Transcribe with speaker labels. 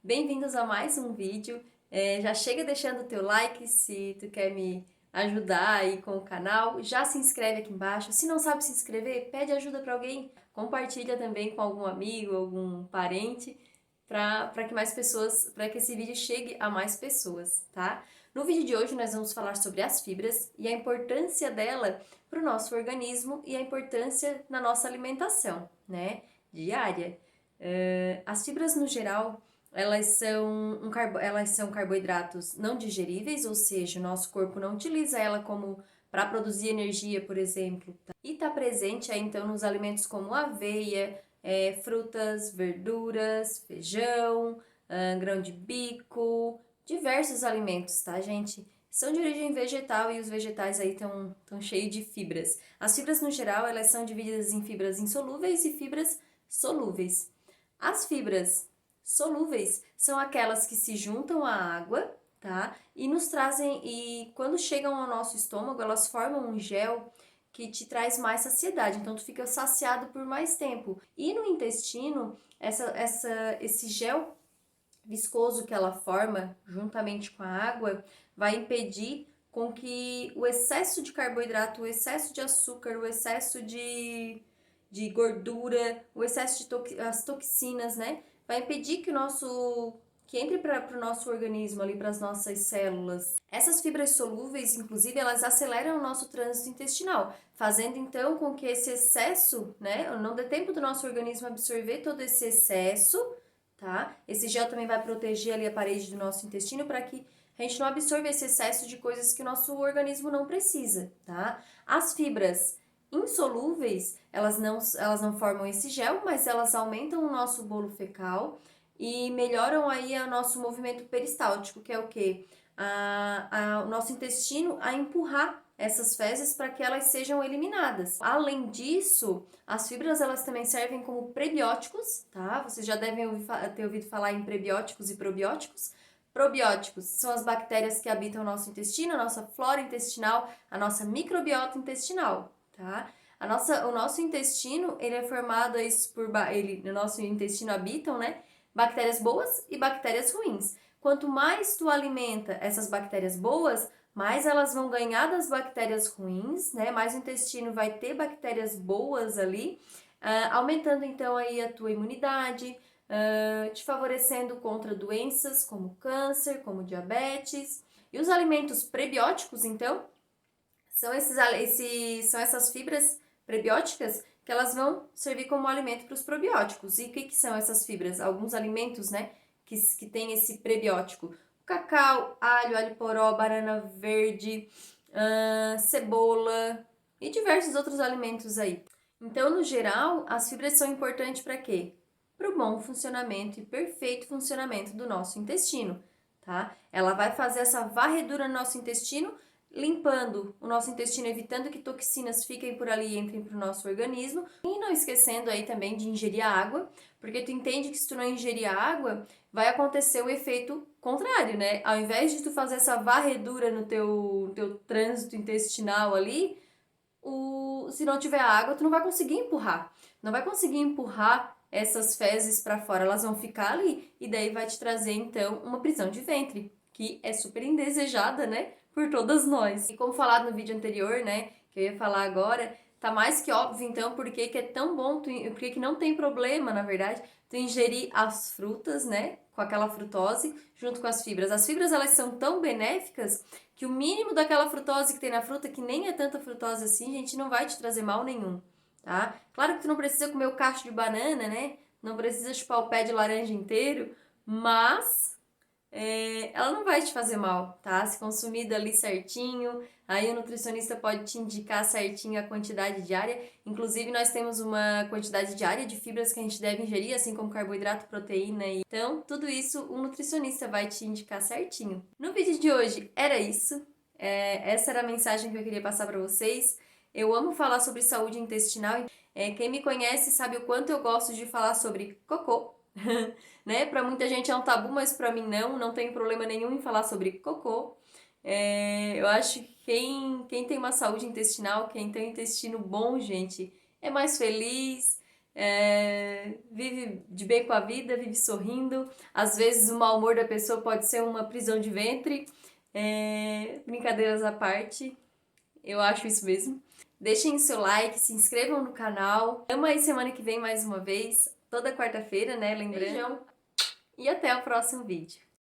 Speaker 1: Bem-vindos a mais um vídeo. Já chega deixando o teu like se tu quer me ajudar aí com o canal. Já se inscreve aqui embaixo. Se não sabe se inscrever, pede ajuda para alguém. Compartilha também com algum amigo, algum parente, para que mais pessoas, para que esse vídeo chegue a mais pessoas, tá? No vídeo de hoje nós vamos falar sobre as fibras e a importância dela para o nosso organismo e a importância na nossa alimentação, né? Diária. As fibras no geral elas são carboidratos não digeríveis, ou seja, o nosso corpo não utiliza ela como para produzir energia, por exemplo. Tá? E está presente aí, então nos alimentos como aveia, frutas, verduras, feijão, grão de bico, diversos alimentos, tá, gente? São de origem vegetal e os vegetais aí estão cheios de fibras. As fibras, no geral, elas são divididas em fibras insolúveis e fibras solúveis. As fibras solúveis são aquelas que se juntam à água, tá? E nos trazem, e quando chegam ao nosso estômago, elas formam um gel que te traz mais saciedade, então tu fica saciado por mais tempo. E no intestino, esse gel viscoso que ela forma, juntamente com a água, vai impedir com que o excesso de carboidrato, o excesso de açúcar, o excesso de gordura, o excesso de as toxinas, né? Vai impedir que entre para o nosso organismo ali, para as nossas células. Essas fibras solúveis, inclusive, elas aceleram o nosso trânsito intestinal, fazendo então com que esse excesso, né, não dê tempo do nosso organismo absorver todo esse excesso, tá? Esse gel também vai proteger ali a parede do nosso intestino para que a gente não absorva esse excesso de coisas que o nosso organismo não precisa, tá? As fibras insolúveis, elas não formam esse gel, mas elas aumentam o nosso bolo fecal e melhoram aí o nosso movimento peristáltico, que é o quê? O nosso intestino a empurrar essas fezes para que elas sejam eliminadas. Além disso, as fibras elas também servem como prebióticos, tá? Vocês já devem ter ouvido falar em prebióticos e probióticos. Probióticos são as bactérias que habitam o nosso intestino, a nossa flora intestinal, a nossa microbiota intestinal, tá? O nosso intestino, ele é formado no nosso intestino habitam, né, bactérias boas e bactérias ruins. Quanto mais tu alimenta essas bactérias boas, mais elas vão ganhar das bactérias ruins, né? Mais o intestino vai ter bactérias boas ali, aumentando então aí a tua imunidade, te favorecendo contra doenças como câncer, como diabetes. E os alimentos prebióticos, então, são essas fibras prebióticas que elas vão servir como alimento para os probióticos. E o que são essas fibras? Alguns alimentos, né, que tem esse prebiótico. Cacau, alho poró, banana verde, cebola e diversos outros alimentos aí. Então, no geral, as fibras são importantes para quê? Para o bom funcionamento e perfeito funcionamento do nosso intestino, tá? Ela vai fazer essa varredura no nosso intestino, limpando o nosso intestino, evitando que toxinas fiquem por ali e entrem para o nosso organismo. E não esquecendo aí também de ingerir água, porque tu entende que se tu não ingerir água, vai acontecer o efeito contrário, né? Ao invés de tu fazer essa varredura no teu trânsito intestinal ali, se não tiver água, tu não vai conseguir empurrar. Não vai conseguir empurrar essas fezes para fora, elas vão ficar ali e daí vai te trazer então uma prisão de ventre, que é super indesejada, né, por todas nós. E como falado no vídeo anterior, né, que eu ia falar agora, tá mais que óbvio então porque que é tão bom, porque que não tem problema, na verdade, tu ingerir as frutas, né, com aquela frutose junto com as fibras. As fibras elas são tão benéficas que o mínimo daquela frutose que tem na fruta, que nem é tanta frutose assim, gente, não vai te trazer mal nenhum, tá? Claro que tu não precisa comer o cacho de banana, né? Não precisa chupar o pé de laranja inteiro, mas ela não vai te fazer mal, tá? Se consumida ali certinho, aí o nutricionista pode te indicar certinho a quantidade diária. Inclusive, nós temos uma quantidade diária de fibras que a gente deve ingerir, assim como carboidrato, proteína. Então, tudo isso o nutricionista vai te indicar certinho. No vídeo de hoje era isso. Essa era a mensagem que eu queria passar para vocês. Eu amo falar sobre saúde intestinal. Quem me conhece sabe o quanto eu gosto de falar sobre cocô. Né? Para muita gente é um tabu, mas para mim não tenho problema nenhum em falar sobre cocô. Eu acho que quem tem uma saúde intestinal, quem tem um intestino bom, gente, é mais feliz, vive de bem com a vida, vive sorrindo. Às vezes o mau humor da pessoa pode ser uma prisão de ventre. Brincadeiras à parte, eu acho isso mesmo. Deixem seu like, se inscrevam no canal. Tamo aí semana que vem mais uma vez, toda quarta-feira, né? Lembrando. Beijão. E até o próximo vídeo.